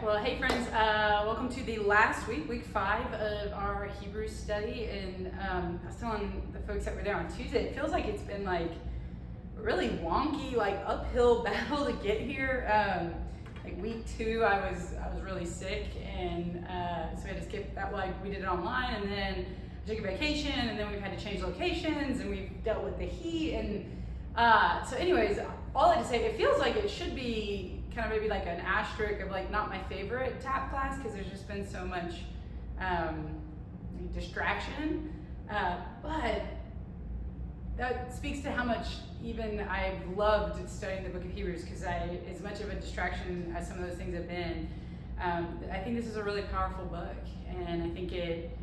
Well, hey friends, welcome to the last week, week 5 of our Hebrew study. And I was telling the folks that were there on Tuesday, it feels like it's been like really wonky, like uphill battle to get here. Like week 2, I was really sick, and so we had to skip that. Like we did it online, and then I took a vacation, and then we've had to change locations, and we've dealt with the heat, and so anyways, all I had to say, it feels like it should be kind of maybe like an asterisk of like not my favorite TAP class, because there's just been so much distraction, but that speaks to how much even I've loved studying the book of Hebrews, because as much of a distraction as some of those things have been, I think this is a really powerful book, and I think it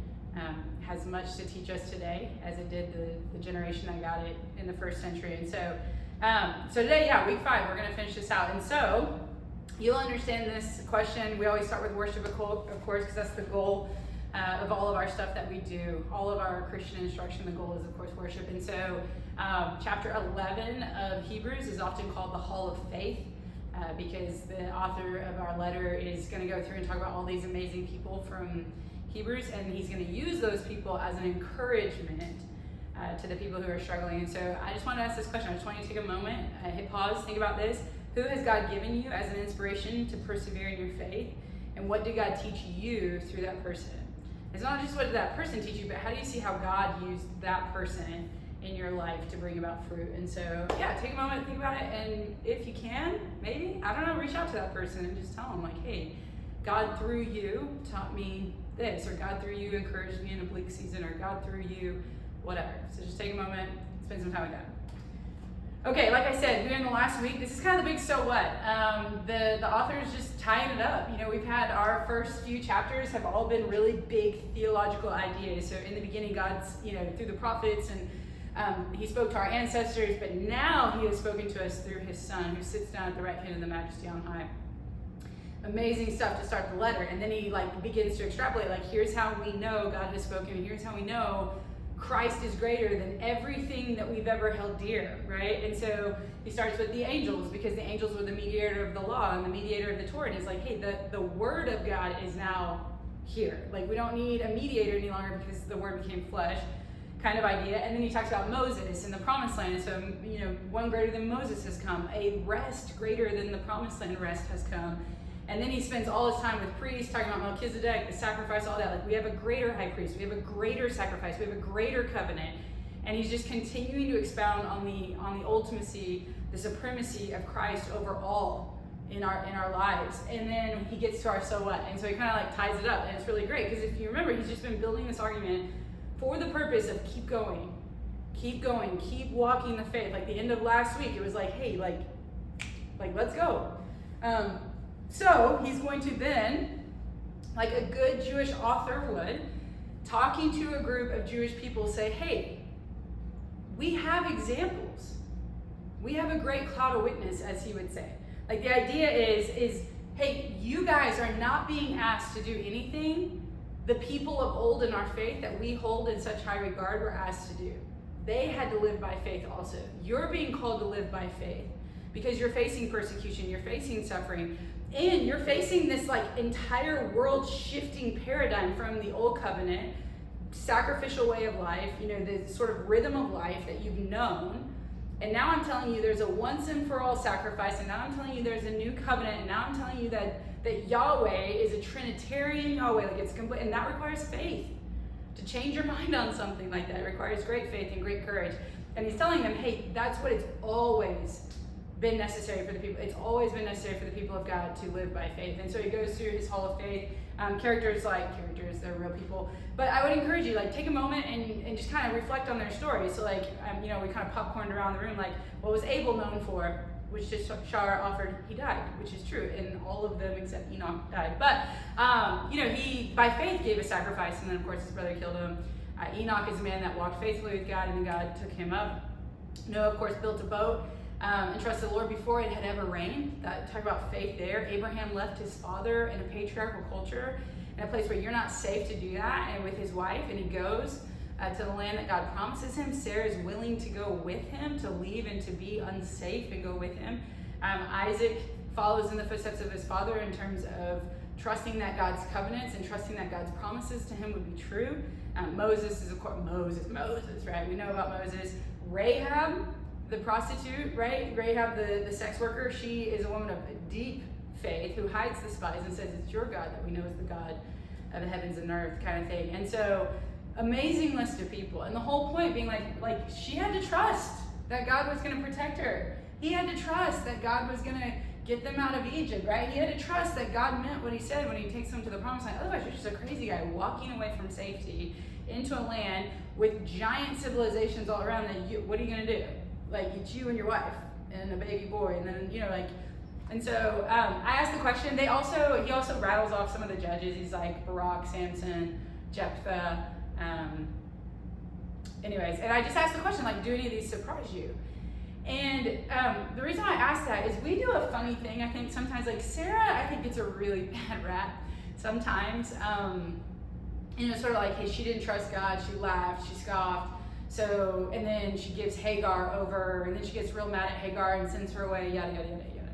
has much to teach us today, as it did the generation that got it in the first century. And so today, week 5, we're going to finish this out. And so you'll understand this question. We always start with worship, of course, because that's the goal of all of our stuff that we do. All of our Christian instruction, the goal is, of course, worship. And so chapter 11 of Hebrews is often called the Hall of Faith, because the author of our letter is going to go through and talk about all these amazing people from Hebrews, and he's going to use those people as an encouragement to the people who are struggling. And so I just want to ask this question. I just want you to take a moment, hit pause, think about this. Who has God given you as an inspiration to persevere in your faith? And what did God teach you through that person? It's not just what did that person teach you, but how do you see how God used that person in your life to bring about fruit? And so, take a moment, think about it. And if you can, maybe, reach out to that person and just tell them, like, hey, God through you taught me this, or God through you encouraged me in a bleak season, or God through you, whatever. So just take a moment, spend some time with God. Okay, like I said, during the last week, this is kind of the big so what. The author is just tying it up. We've had our first few chapters have all been really big theological ideas. So in the beginning, God's, through the prophets, and he spoke to our ancestors, but now he has spoken to us through his son, who sits down at the right hand of the Majesty on high. Amazing stuff to start the letter. And then he begins to extrapolate, here's how we know God has spoken, and here's how we know Christ is greater than everything that we've ever held dear, right? And so he starts with the angels, because the angels were the mediator of the law and the mediator of the Torah. And he's like, hey, the word of God is now here. We don't need a mediator any longer, because the word became flesh, kind of idea. And then he talks about Moses and the promised land. And so, one greater than Moses has come. A rest greater than the promised land rest has come. And then he spends all his time with priests, talking about Melchizedek, the sacrifice, all that. We have a greater high priest. We have a greater sacrifice. We have a greater covenant. And he's just continuing to expound on the ultimacy, the supremacy of Christ over all in our lives. And then he gets to our so what. And so he kind of ties it up. And it's really great, because if you remember, he's just been building this argument for the purpose of keep going, keep walking the faith. The end of last week, it was hey, let's go. So he's going to then, like a good Jewish author would, talking to a group of Jewish people, say, hey, we have examples. We have a great cloud of witness, as he would say. The idea is, hey, you guys are not being asked to do anything the people of old in our faith that we hold in such high regard were asked to do. They had to live by faith also. You're being called to live by faith, because you're facing persecution, you're facing suffering, and you're facing this entire world shifting paradigm from the old covenant, sacrificial way of life, the sort of rhythm of life that you've known. And now I'm telling you there's a once and for all sacrifice, and now I'm telling you there's a new covenant, and now I'm telling you that Yahweh is a Trinitarian Yahweh, it's complete, and that requires faith. To change your mind on something like that, it requires great faith and great courage. And he's telling them, hey, that's what it's always been necessary for the people. It's always been necessary for the people of God to live by faith. And so he goes through his hall of faith. Characters, they're real people. But I would encourage you, take a moment and just kind of reflect on their stories. So we kind of popcorned around the room, what was Abel known for? Which just Shar offered, he died, which is true. And all of them except Enoch died. But, he by faith gave a sacrifice, and then of course his brother killed him. Enoch is a man that walked faithfully with God, and then God took him up. Noah, of course, built a boat. And trusted the Lord before it had ever rained. Talk about faith there. Abraham left his father in a patriarchal culture, in a place where you're not safe to do that, and with his wife, and he goes to the land that God promises him. Sarah is willing to go with him, to leave and to be unsafe and go with him. Isaac follows in the footsteps of his father in terms of trusting that God's covenants and trusting that God's promises to him would be true. Moses is, of course, Moses, right? We know about Moses. Rahab, the prostitute, right? Rahab, the sex worker, she is a woman of deep faith who hides the spies and says, it's your God that we know is the God of the heavens and earth, kind of thing. And so, amazing list of people. And the whole point being like she had to trust that God was going to protect her. He had to trust that God was going to get them out of Egypt, right? He had to trust that God meant what he said when he takes them to the promised land. Otherwise, you're just a crazy guy walking away from safety into a land with giant civilizations all around that what are you going to do? Like, it's you and your wife and a baby boy, and then, and so I asked the question. He also rattles off some of the judges. He's like Barak, Samson, Jephthah. Anyways, and I just asked the question, like, do any of these surprise you? And the reason I asked that is we do a funny thing, I think, sometimes. Like, Sarah, I think, gets a really bad rap sometimes. Sort of like, hey, she didn't trust God, she laughed, she scoffed. So, and then she gives Hagar over, and then she gets real mad at Hagar and sends her away, yada, yada, yada, yada.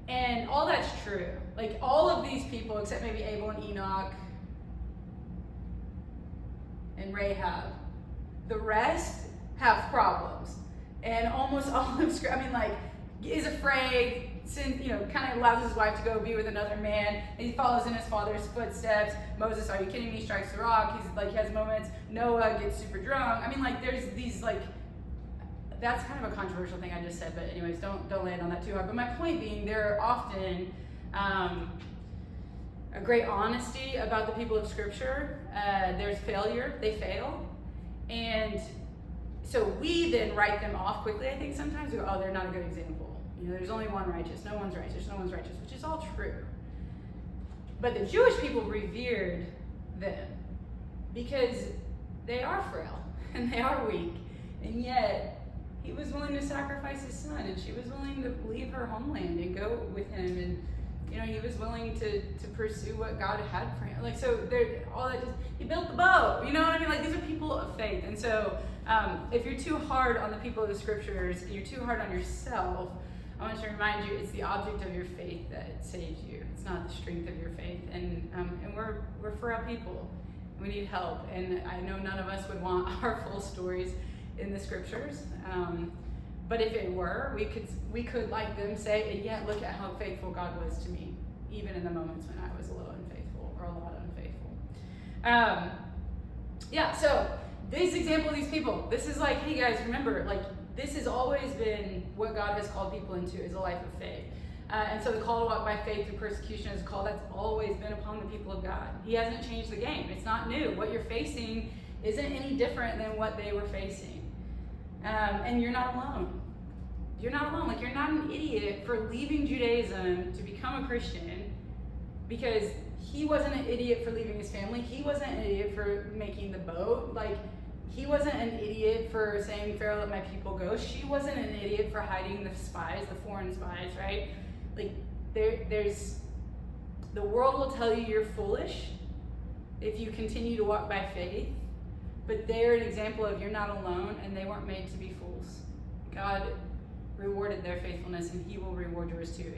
And all that's true. Like, all of these people, except maybe Abel and Enoch and Rahab, the rest have problems. And almost all of Scripture, is afraid, kind of allows his wife to go be with another man, and he follows in his father's footsteps. Moses, are you kidding me? Strikes the rock. He has moments. Noah gets super drunk. There's these, that's kind of a controversial thing I just said, but anyways, don't land on that too hard. But my point being, there are often a great honesty about the people of Scripture. There's failure. They fail. And so we then write them off quickly, I think, sometimes. We go, oh, they're not a good example. There's only one righteous. No one's righteous. No one's righteous, which is all true. But the Jewish people revered them because they are frail and they are weak. And yet, he was willing to sacrifice his son, and she was willing to leave her homeland and go with him. And, he was willing to pursue what God had for him. He built the boat. You know what I mean? These are people of faith. And so, if you're too hard on the people of the Scriptures, you're too hard on yourself, I want to remind you, it's the object of your faith that saves you. It's not the strength of your faith. And we're frail people. We need help. And I know none of us would want our full stories in the Scriptures. But if it were, we could like them say, and yet look at how faithful God was to me, even in the moments when I was a little unfaithful or a lot unfaithful. So this example of these people, this is like, hey guys, remember, this has always been what God has called people into, is a life of faith. And so the call to walk by faith through persecution is a call that's always been upon the people of God. He hasn't changed the game. It's not new. What you're facing isn't any different than what they were facing. And you're not alone. You're not alone. You're not an idiot for leaving Judaism to become a Christian, because he wasn't an idiot for leaving his family. He wasn't an idiot for making the boat. He wasn't an idiot for saying, Pharaoh, let my people go. She wasn't an idiot for hiding the spies, the foreign spies, right? There's, the world will tell you you're foolish if you continue to walk by faith, but they're an example of you're not alone, and they weren't made to be fools. God rewarded their faithfulness, and he will reward yours too,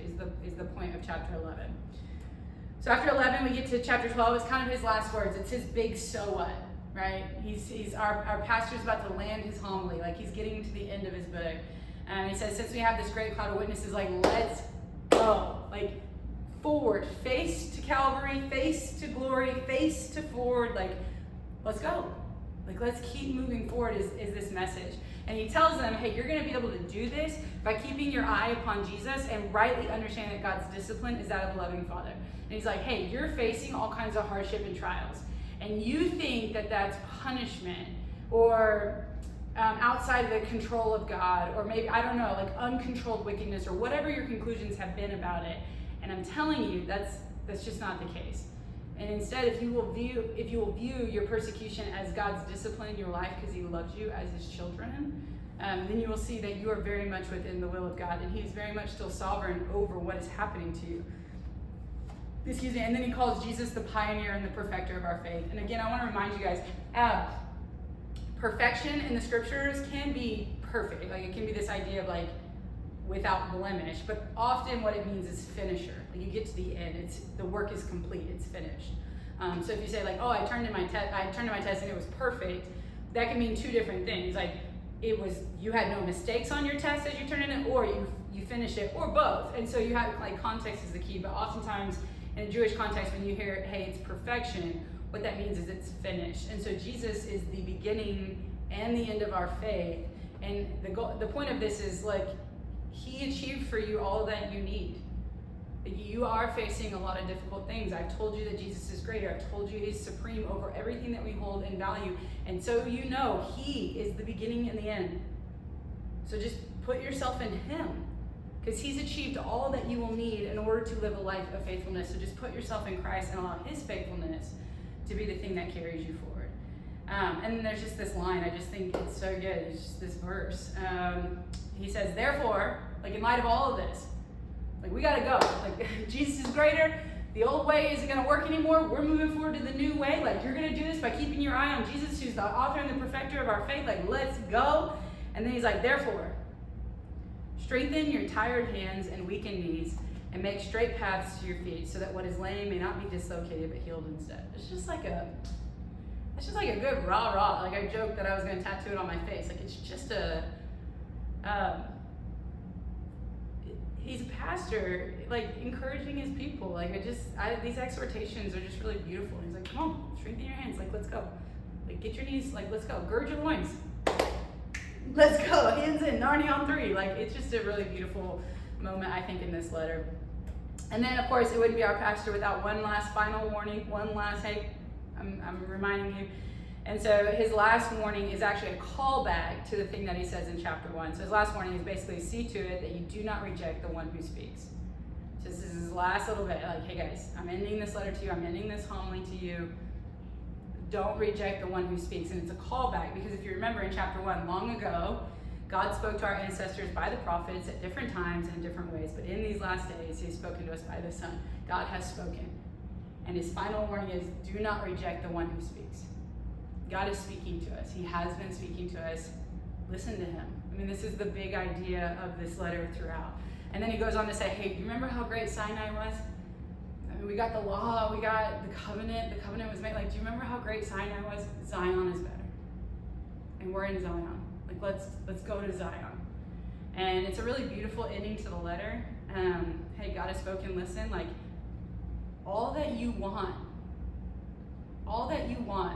is the point of chapter 11. So after 11, we get to chapter 12. It's kind of his last words. It's his big so what, right? He's our pastor's about to land his homily. He's getting to the end of his book. And he says, since we have this great cloud of witnesses, let's go. Forward, face to Calvary, face to glory, face to forward. Let's go. Let's keep moving forward is this message. And he tells them, hey, you're going to be able to do this by keeping your eye upon Jesus and rightly understand that God's discipline is that of a loving Father. And he's like, hey, you're facing all kinds of hardship and trials, and you think that that's punishment or outside of the control of God, or maybe, I don't know, uncontrolled wickedness, or whatever your conclusions have been about it. And I'm telling you, that's just not the case. And instead, if you will view your persecution as God's discipline in your life because he loves you as his children, then you will see that you are very much within the will of God, and he's very much still sovereign over what is happening to you. And then he calls Jesus the pioneer and the perfecter of our faith. And again, I want to remind you guys, perfection in the Scriptures can be perfect. It can be this idea of without blemish, but often what it means is finisher. Like you get to the end, the work is complete, it's finished. So if you say like, oh, I turned in my test and it was perfect, that can mean two different things. Like you had no mistakes on your test as you turned it in, or you finished it, or both. And so you have like context is the key, but oftentimes in a Jewish context, when you hear, hey, it's perfection, what that means is it's finished. And so Jesus is the beginning and the end of our faith. And the point of this is like, he achieved for you all that you need. You are facing a lot of difficult things. I've told you that Jesus is greater. I've told you he's supreme over everything that we hold in value. And so you know he is the beginning and the end. So just put yourself in him, because he's achieved all that you will need in order to live a life of faithfulness. So just put yourself in Christ and allow his faithfulness to be the thing that carries you forward. And then there's just this line, I just think it's so good. It's just this verse. He says, therefore, like in light of all of this, like we gotta go. Like Jesus is greater. The old way isn't gonna work anymore. We're moving forward to the new way. Like you're gonna do this by keeping your eye on Jesus, who's the author and the perfecter of our faith. Like let's go. And then he's like, therefore, strengthen your tired hands and weakened knees, and make straight paths to your feet, so that what is lame may not be dislocated but healed instead. It's just like a good rah-rah. Like I joked that I was gonna tattoo it on my face. Like it's just he's a pastor, like encouraging his people. Like these exhortations are just really beautiful. He's like, come on, strengthen your hands. Like let's go. Like get your knees. Like let's go. Gird your loins. Let's go. Hands in. Narnia on 3. Like it's just a really beautiful moment, I think, in this letter. And then, of course, it wouldn't be our pastor without one last final warning. One last, hey, I'm reminding you. And so his last warning is actually a callback to the thing that he says in chapter 1. So his last warning is basically, see to it that you do not reject the one who speaks. So this is his last little bit, like, hey guys, I'm ending this letter to you, I'm ending this homily to you. Don't reject the one who speaks. And it's a callback because if you remember in chapter 1, long ago, God spoke to our ancestors by the prophets at different times and in different ways. But in these last days, he's spoken to us by the Son. God has spoken. And his final warning is, do not reject the one who speaks. God is speaking to us. He has been speaking to us. Listen to him. I mean, this is the big idea of this letter throughout. And then he goes on to say, hey, do you remember how great Sinai was? I mean, we got the law, we got the covenant. The covenant was made. Like, do you remember how great Sinai was? Zion is better. And we're in Zion. Like, let's go to Zion. And it's a really beautiful ending to the letter. Hey, God has spoken, listen, like, all that you want,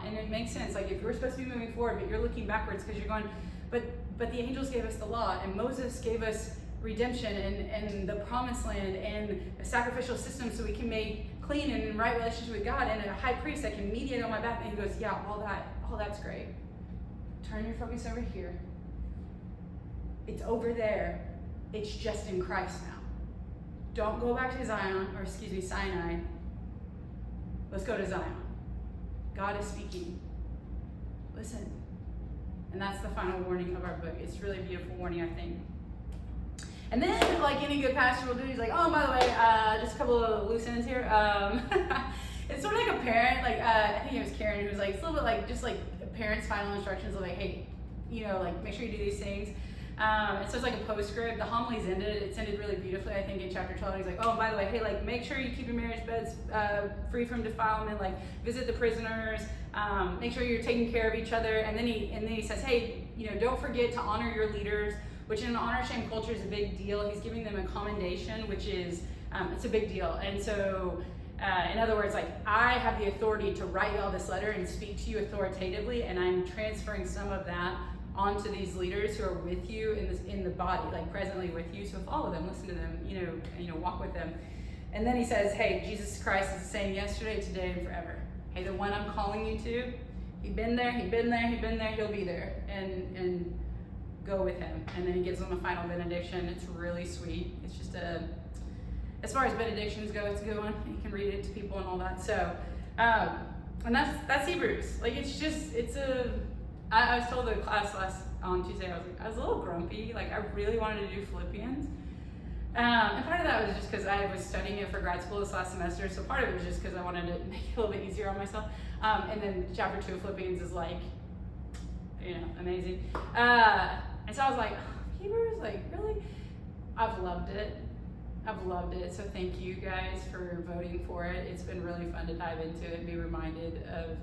and it makes sense. Like, if you're supposed to be moving forward, but you're looking backwards because you're going, but the angels gave us the law, and Moses gave us redemption and the promised land and a sacrificial system so we can make clean and in right relationship with God, and a high priest that can mediate on my behalf. And he goes, yeah, all that's great. Turn your focus over here. It's over there. It's just in Christ now. Don't go back to Sinai. Let's go to Zion. God is speaking. Listen. And that's the final warning of our book. It's really a beautiful warning, I think. And then, like any good pastor will do, he's like, oh, by the way, just a couple of loose ends here. It's sort of like a parent, like, I think it was Karen, who was like, it's a little bit like, just like parents' final instructions of like, hey, like, make sure you do these things. And so it's like a postscript. The homily's ended. It's ended really beautifully, I think, in chapter 12. He's like, oh, by the way, hey, like, make sure you keep your marriage beds free from defilement. Like, visit the prisoners. Make sure you're taking care of each other. And then he says, hey, don't forget to honor your leaders, which in an honor shame culture is a big deal. He's giving them a commendation, which is it's a big deal. And so, in other words, like, I have the authority to write y'all this letter and speak to you authoritatively, and I'm transferring some of that onto these leaders who are with you in the body, like presently with you. So follow them, listen to them, walk with them. And then he says, hey, Jesus Christ is the same yesterday, today, and forever. Hey, the one I'm calling you to, he's been there, he'll be there, and go with him. And then he gives them a final benediction. It's really sweet. It's just as far as benedictions go, it's a good one. You can read it to people and all that. So, and that's Hebrews. Like, I was told the class on Tuesday, I was a little grumpy. Like, I really wanted to do Philippians. And part of that was just because I was studying it for grad school this last semester. So part of it was just because I wanted to make it a little bit easier on myself. And then chapter 2 of Philippians is like, amazing. And so I was like, Hebrews, like, really? I've loved it. So thank you guys for voting for it. It's been really fun to dive into it and be reminded of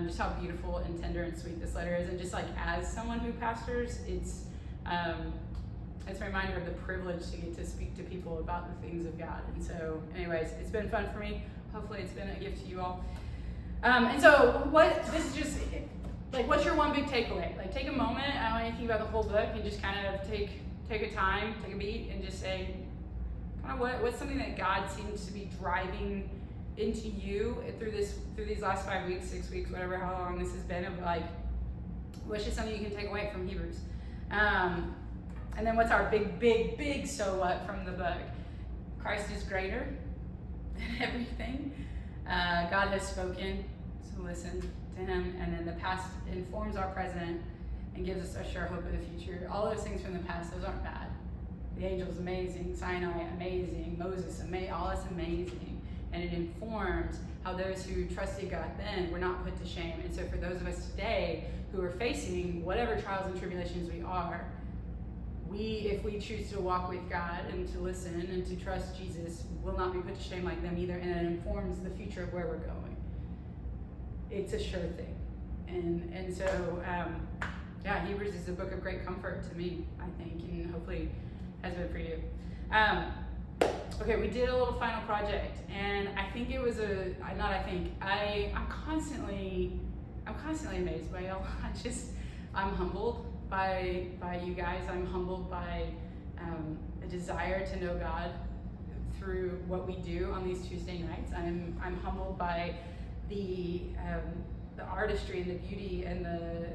just how beautiful and tender and sweet this letter is. And just like as someone who pastors, it's a reminder of the privilege to get to speak to people about the things of God. And so anyways, it's been fun for me. Hopefully it's been a gift to you all. And so this is just like, what's your one big takeaway? Like, take a moment. I don't want you to think about the whole book and just kind of take a time, take a beat, and just say, kind of what's something that God seems to be driving into you through these last 5 weeks, 6 weeks, whatever, how long this has been, of like, what's just something you can take away from Hebrews? And then what's our big so what from the book? Christ is greater than everything. God has spoken, so listen to him. And then the past informs our present and gives us a sure hope of the future. All those things from the past, those aren't bad. The angel's amazing, Sinai amazing, Moses amazing, all that's amazing. And it informs how those who trusted God then were not put to shame. And so for those of us today who are facing whatever trials and tribulations we are, if we choose to walk with God and to listen and to trust Jesus, will not be put to shame like them either. And it informs the future of where we're going. It's a sure thing. And so, Hebrews is a book of great comfort to me, I think, and hopefully has been for you. Okay, we did a little final project, and I think it was I'm constantly amazed by y'all. I'm humbled by you guys. I'm humbled by a desire to know God through what we do on these Tuesday nights. I'm humbled by the artistry and the beauty and the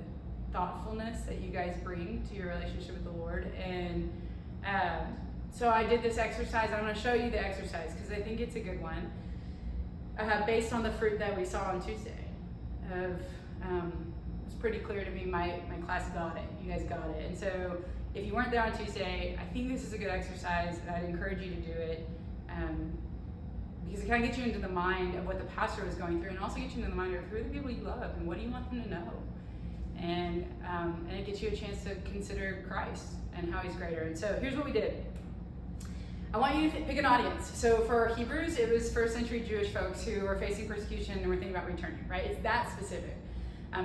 thoughtfulness that you guys bring to your relationship with the Lord. And so I did this exercise. I'm going to show you the exercise because I think it's a good one. Based on the fruit that we saw on Tuesday. It's pretty clear to me my class got it. You guys got it. And so if you weren't there on Tuesday, I think this is a good exercise, and I'd encourage you to do it because it kind of gets you into the mind of what the pastor was going through, and also gets you into the mind of who are the people you love and what do you want them to know. And it gets you a chance to consider Christ and how he's greater. And so here's what we did. I want you to pick an audience. So for Hebrews, it was first century Jewish folks who were facing persecution and were thinking about returning, right? It's that specific.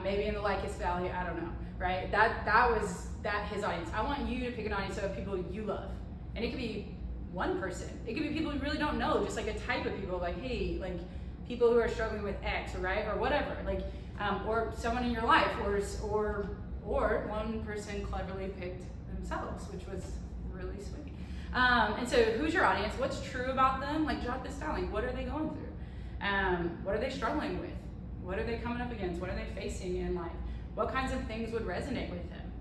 Maybe in the Lycus Valley, I don't know, right? That was his audience. I want you to pick an audience of people you love. And it could be one person. It could be people you really don't know, just like a type of people, like, hey, like people who are struggling with X, right? Or whatever, like, or someone in your life, or one person cleverly picked themselves, which was really sweet. And so who's your audience? What's true about them? Like, jot this down. Like, what are they going through? What are they struggling with? What are they coming up against? What are they facing in life? What kinds of things would resonate with them,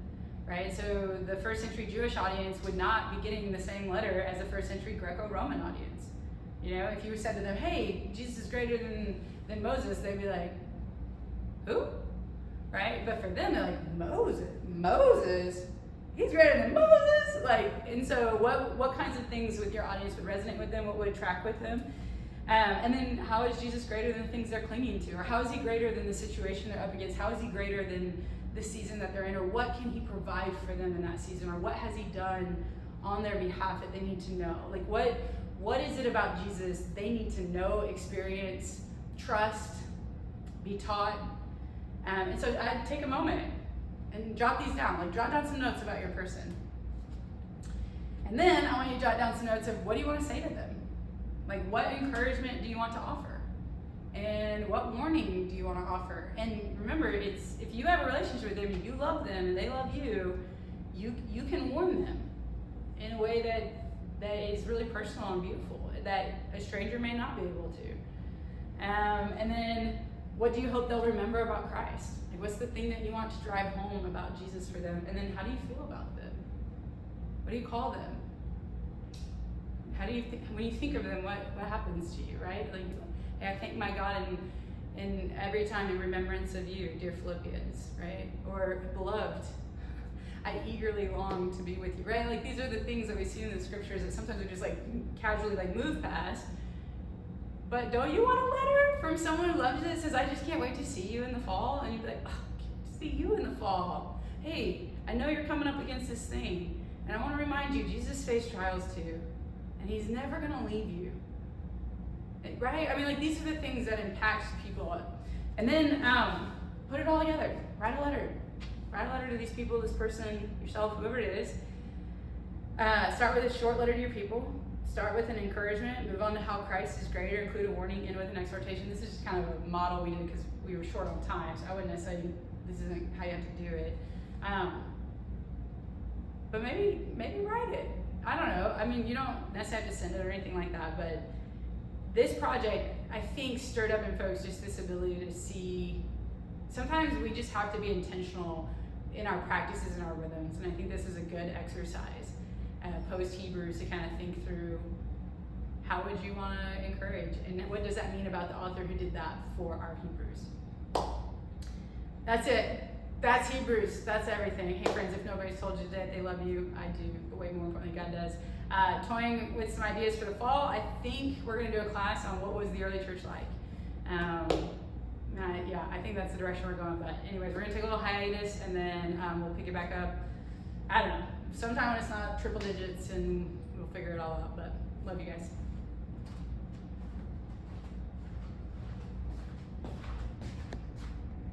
right? So the first century Jewish audience would not be getting the same letter as the first century Greco-Roman audience. You know, if you said to them, hey, Jesus is greater than Moses, they'd be like, who? Right? But for them, they're like, Moses? He's greater than Moses? Like, and so what kinds of things with your audience would resonate with them? What would track with them? And then how is Jesus greater than the things they're clinging to? Or how is he greater than the situation they're up against? How is he greater than the season that they're in? Or what can he provide for them in that season? Or what has he done on their behalf that they need to know? Like, what is it about Jesus they need to know, experience, trust, be taught? And so I'd take a moment and jot these down. Like, jot down some notes about your person. And then I want you to jot down some notes of what do you want to say to them? Like, what encouragement do you want to offer? And what warning do you want to offer? And remember, if you have a relationship with them and you love them and they love you, you can warn them in a way that is really personal and beautiful, that a stranger may not be able to. And then, what do you hope they'll remember about Christ? Like, what's the thing that you want to drive home about Jesus for them? And then, how do you feel about them? What do you call them? How do you think, when you think of them, what happens to you, right? Like, I thank my God in every time in remembrance of you, dear Philippians, right? Or beloved, I eagerly long to be with you, right? Like, these are the things that we see in the scriptures that sometimes we just like casually like move past. But don't you want a letter from someone who loves you that says, I just can't wait to see you in the fall? And you'd be like, oh, I can't wait to see you in the fall. Hey, I know you're coming up against this thing. And I want to remind you, Jesus faced trials too, and he's never going to leave you. Right? I mean, like, these are the things that impact people. And then put it all together. Write a letter. Write a letter to these people, this person, yourself, whoever it is. Start with a short letter to your people. Start with an encouragement. Move on to how Christ is greater. Include a warning. End with an exhortation. This is just kind of a model we did because we were short on time. So I wouldn't necessarily, this isn't how you have to do it. But maybe write it. I don't know. I mean, you don't necessarily have to send it or anything like that, but this project, I think, stirred up in folks just this ability to see. Sometimes we just have to be intentional in our practices and our rhythms, and I think this is a good exercise post-Hebrews to kind of think through how would you want to encourage, and what does that mean about the author who did that for our Hebrews. That's it. That's Hebrews. That's everything. Hey friends, if nobody's told you that they love you, I do, but way more importantly, God does. Toying with some ideas for the fall. I think we're going to do a class on what was the early church like. Yeah, I think that's the direction we're going. But anyways, we're going to take a little hiatus, and then we'll pick it back up. I don't know, sometime when it's not triple digits, and we'll figure it all out. But love you guys.